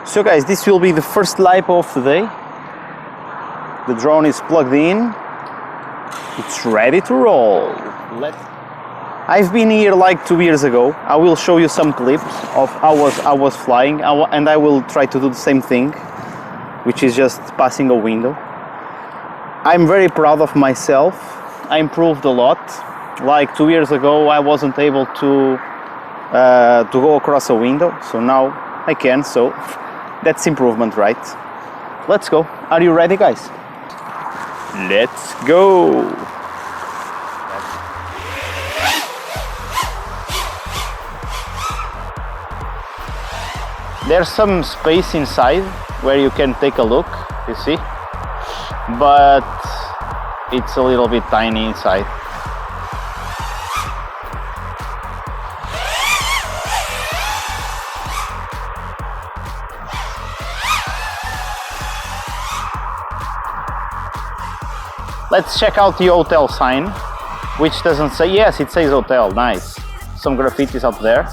So guys, this will be the first LiPo of the day. The drone is plugged in. It's ready to roll. I've been here like 2 years ago. I will show you some clips of how I was flying, and I will try to do the same thing, which is just passing a window. I'm very proud of myself. I improved a lot. Like 2 years ago, I wasn't able to go across a window, so now I can. So that's improvement, right? Let's go. Are you ready, guys? Let's go. There's some space inside where you can take a look, you see, but it's a little bit tiny inside. Let's check out the hotel sign, which doesn't say, yes, it says hotel, nice. Some graffitis up there.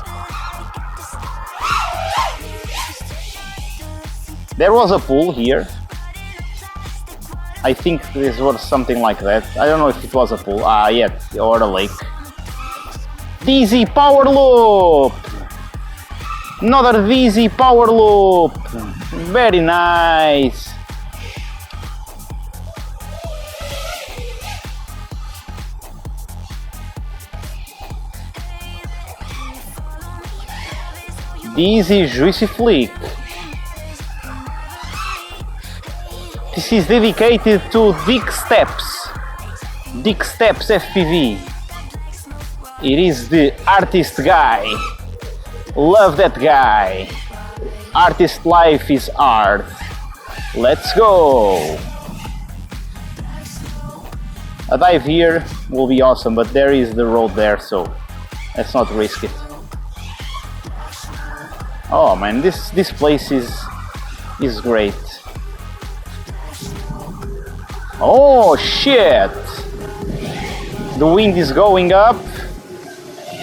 There was a pool here. I think this was something like that. I don't know if it was a pool, yet, or a lake. DZ power loop! Another DZ power loop! Very nice! DZ juicy flick. This is dedicated to Dick Steps FPV. It is the artist guy. Love that guy. Artist life is art. Let's go. A dive here will be awesome, but there is the road there, so let's not risk it. Oh man, this place is great. Oh shit! The wind is going up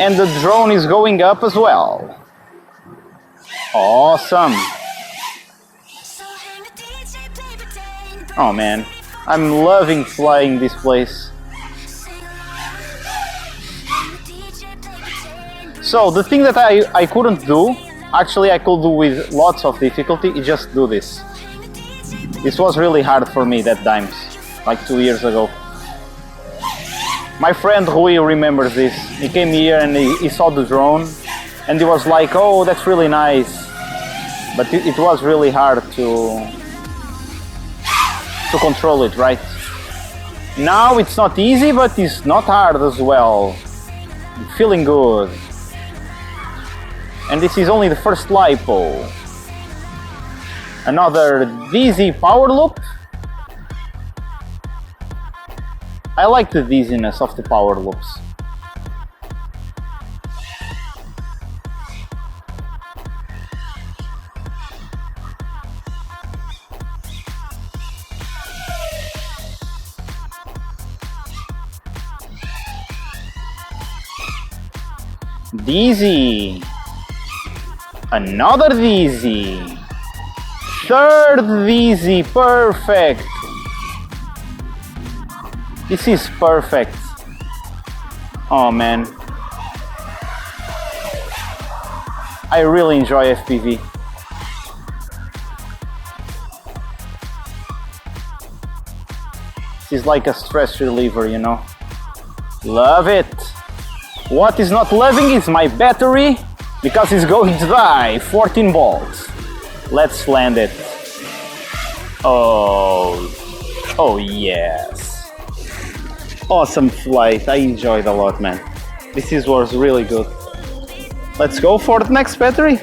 and the drone is going up as well. Awesome! Oh man, I'm loving flying this place. So the thing that I couldn't do, actually I could do with lots of difficulty, is just do this. This was really hard for me that times. Like 2 years ago. My friend Rui remembers this. He came here and he saw the drone and he was like, oh, that's really nice. But it was really hard to control it, right? Now it's not easy, but it's not hard as well. I'm feeling good. And this is only the first LiPo. Another DZ power loop. I like the dizziness of the power loops. Dizzy. Another dizzy. Third dizzy, perfect. This is perfect. Oh man. I really enjoy FPV. This is like a stress reliever, you know. Love it. What is not loving is my battery, because it's going to die. 14 volts. Let's land it. Oh yes. Awesome flight. I enjoyed a lot, man. Was really good. Let's go for the next battery.